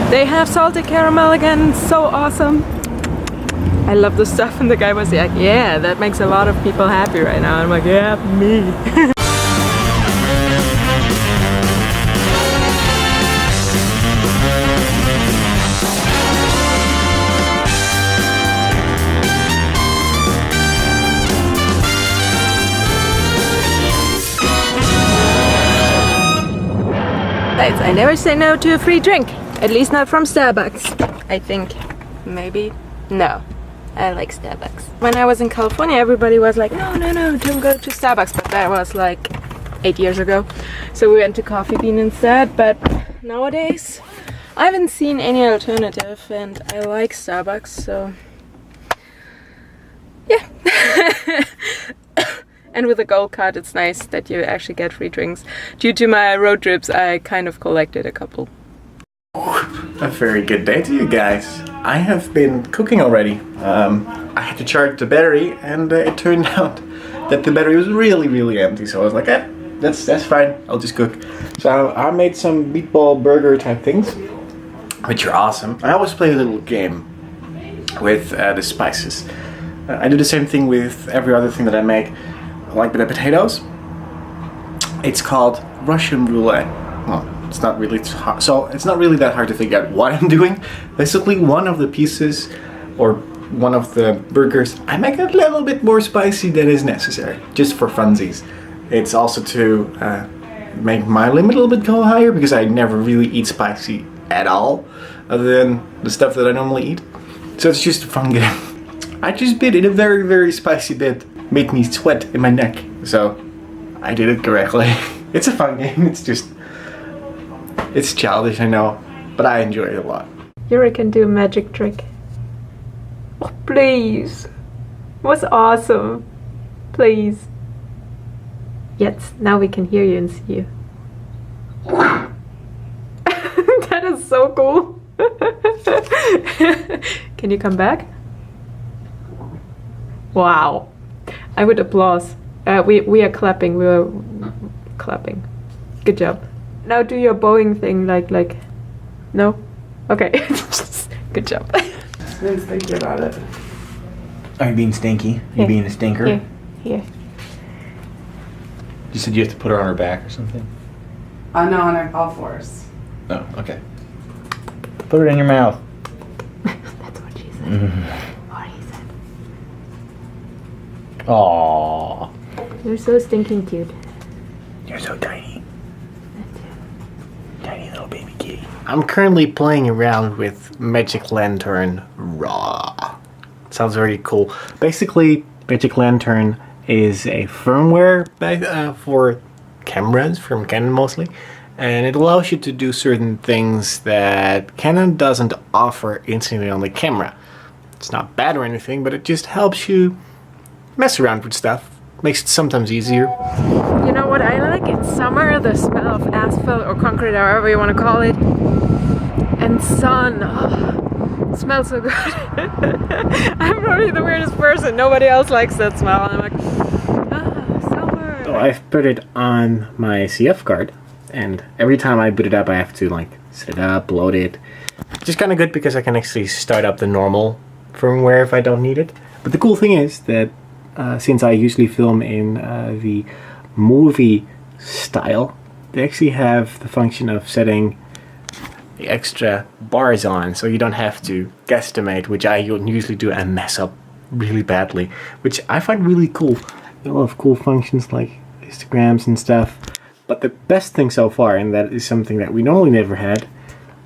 They have salted caramel again, so awesome. I love the stuff, and the guy was like, yeah, that makes a lot of people happy right now. I'm like, yeah, me. I never say no to a free drink. At least not from Starbucks. I think. Maybe. No. I like Starbucks. When I was in California, everybody was like, no, don't go to Starbucks. But that was like 8 years ago. So we went to Coffee Bean instead. But nowadays, I haven't seen any alternative. And I like Starbucks, so... yeah. And with a gold card, it's nice that you actually get free drinks. Due to my road trips, I kind of collected a couple. A very good day to you guys. I have been cooking already. I had to charge the battery, and it turned out that the battery was really empty. So I was like, that's fine. I'll just cook. So I made some meatball burger type things, which are awesome. I always play a little game with the spices. I do the same thing with every other thing that I make. Like the potatoes. It's called Russian roulette. Well, it's not really hard. So it's not really that hard to figure out what I'm doing. Basically, one of the pieces or one of the burgers, I make a little bit more spicy than is necessary, just for funsies. It's also to make my limit a little bit go higher, because I never really eat spicy at all, other than the stuff that I normally eat. So it's just a fun game. I just bit in a very spicy bit. Made me sweat in my neck, so I did it correctly. It's a fun game. It's childish, I know, but I enjoy it a lot. Yuri can do a magic trick. Oh, please. It was awesome. Please. Yes, now we can hear you and see you. That is so cool. Can you come back? Wow. I would applause. We are clapping. We were clapping. Good job. Now do your bowing thing, like. No. Okay. Good job. Didn't think about it. Are you being stinky? Are you being a stinker? Here. You said you have to put her on her back or something? No, on her all fours. Oh, okay. Put it in your mouth. That's what she said. Or he said. Aww. You're so stinking cute. You're so tiny. Tiny little baby kitty. I'm currently playing around with Magic Lantern Raw. Sounds very cool. Basically, Magic Lantern is a firmware for cameras, from Canon mostly, and it allows you to do certain things that Canon doesn't offer instantly on the camera. It's not bad or anything, but it just helps you mess around with stuff. Makes it sometimes easier. You know what I like? In summer, the smell of asphalt or concrete, however you want to call it, and sun. Oh, it smells so good. I'm probably the weirdest person. Nobody else likes that smell. And I'm like, summer. So I've put it on my CF card, and every time I boot it up, I have to like set it up, load it. Which is kind of good because I can actually start up the normal firmware if I don't need it. But the cool thing is that since I usually film in the movie style, they actually have the function of setting the extra bars on, so you don't have to guesstimate, which I usually do and mess up really badly, which I find really cool. A lot of cool functions like histograms and stuff. But the best thing so far, and that is something that we normally never had,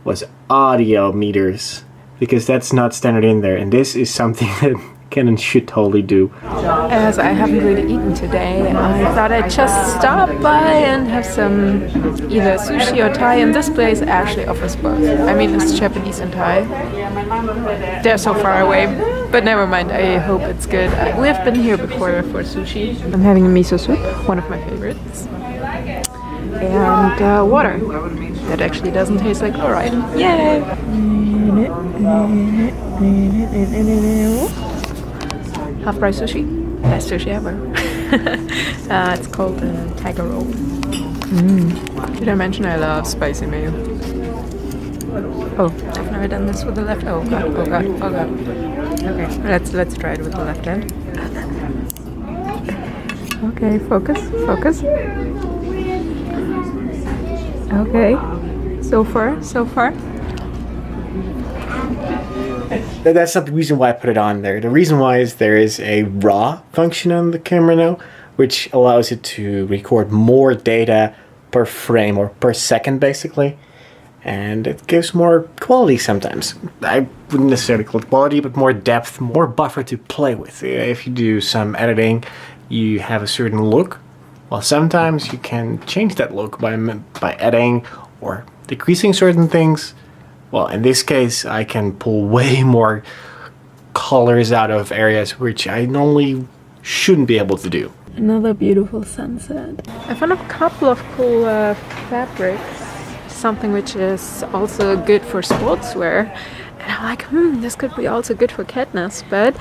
was audio meters, because that's not standard in there, and this is something that Canon should totally do. As I haven't really eaten today, I thought I'd just stop by and have some either sushi or Thai, and this place actually offers both. I mean, it's Japanese and Thai. They're so far away, but never mind, I hope it's good. We have been here before for sushi. I'm having a miso soup, one of my favorites. And water. That actually doesn't taste like chloride. Yay! Half-price sushi. Best sushi ever. It's called tiger roll. Did I mention I love spicy mayo? Oh, I've never done this with the left. Oh god, oh god, oh god. Okay, let's try it with the left hand. Okay, focus, focus. Okay, so far. That's not the reason why I put it on there. The reason why is there is a RAW function on the camera now, which allows it to record more data per frame or per second, basically. And it gives more quality sometimes. I wouldn't necessarily call it quality, but more depth, more buffer to play with. If you do some editing, you have a certain look. Well, sometimes you can change that look by adding or decreasing certain things. Well, in this case, I can pull way more colors out of areas which I normally shouldn't be able to do. Another beautiful sunset. I found a couple of cool fabrics. Something which is also good for sportswear. And I'm like, this could be also good for Katniss, but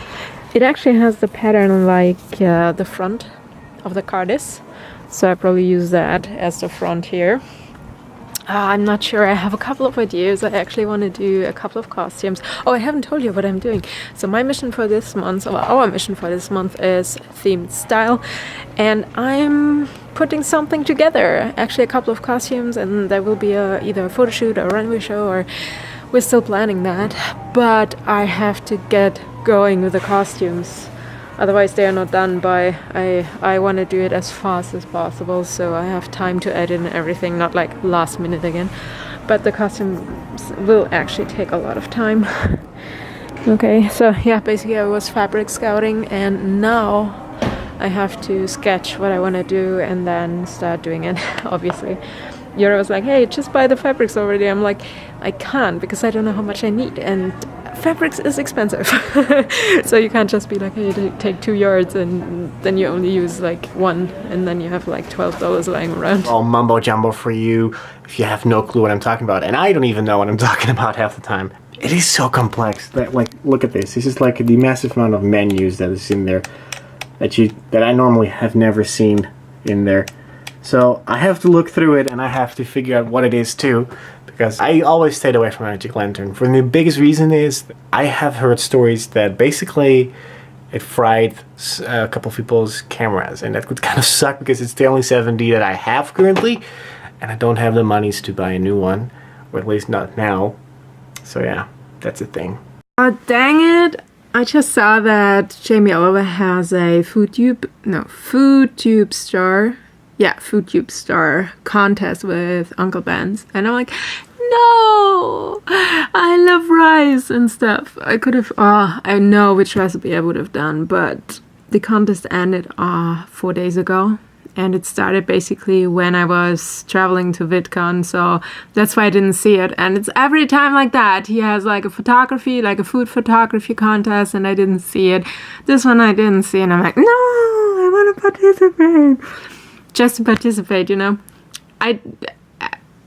it actually has the pattern like the front of the cardis. So I probably use that as the front here. I'm not sure. I have a couple of ideas. I actually want to do a couple of costumes. Oh, I haven't told you what I'm doing. So my mission for this month, or our mission for this month, is themed style. And I'm putting something together. Actually, a couple of costumes, and there will be either a photo shoot or a runway show, or we're still planning that. But I have to get going with the costumes. Otherwise they are not done by, I want to do it as fast as possible, so I have time to edit and everything, not like last minute again. But the costumes will actually take a lot of time. Okay, so yeah, basically I was fabric scouting, and now I have to sketch what I want to do and then start doing it, obviously. Yura was like, hey, just buy the fabrics already. I'm like, I can't, because I don't know how much I need, and fabrics is expensive. So you can't just be like, hey, take 2 yards and then you only use like 1, and then you have like $12 lying around. All mumbo jumbo for you if you have no clue what I'm talking about, and I don't even know what I'm talking about half the time. It is so complex. That, like, look at this. This is like the massive amount of menus that is in there that I normally have never seen in there. So I have to look through it, and I have to figure out what it is too, because I always stayed away from Magic Lantern. For the biggest reason is I have heard stories that basically it fried a couple of people's cameras, and that could kind of suck because it's the only 7D that I have currently, and I don't have the monies to buy a new one, or at least not now. So yeah, that's a thing. Oh, dang it! I just saw that Jamie Oliver has a FoodTube Star contest with Uncle Ben's, and I'm like, no, I love rice and stuff. I could have, I know which recipe I would have done, but the contest ended 4 days ago, and it started basically when I was traveling to VidCon, so that's why I didn't see it. And it's every time like that. He has like a food photography contest, and I didn't see it. This one I didn't see, and I'm like, no, I want to participate. Just to participate, you know.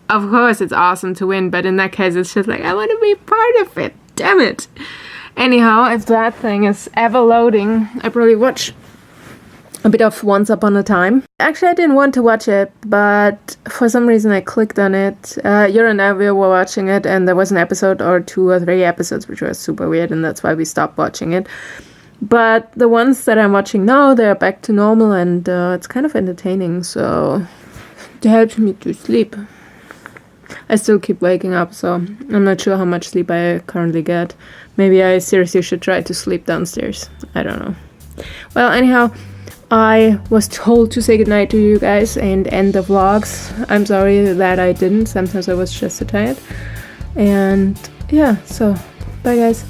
Of course it's awesome to win, but in that case it's just like, I want to be part of it, damn it. Anyhow, if that thing is ever loading, I probably watch a bit of Once Upon a Time. Actually, I didn't want to watch it, but for some reason I clicked on it. Yura and I, we were watching it, and there was an episode or 2 or 3 episodes which was super weird, and that's why we stopped watching it. But the ones that I'm watching now, they're back to normal, and it's kind of entertaining, so it helps me to sleep. I still keep waking up, so I'm not sure how much sleep I currently get. Maybe I seriously should try to sleep downstairs. I don't know. Well, anyhow, I was told to say goodnight to you guys and end the vlogs. I'm sorry that I didn't. Sometimes I was just so tired. And yeah, so bye guys.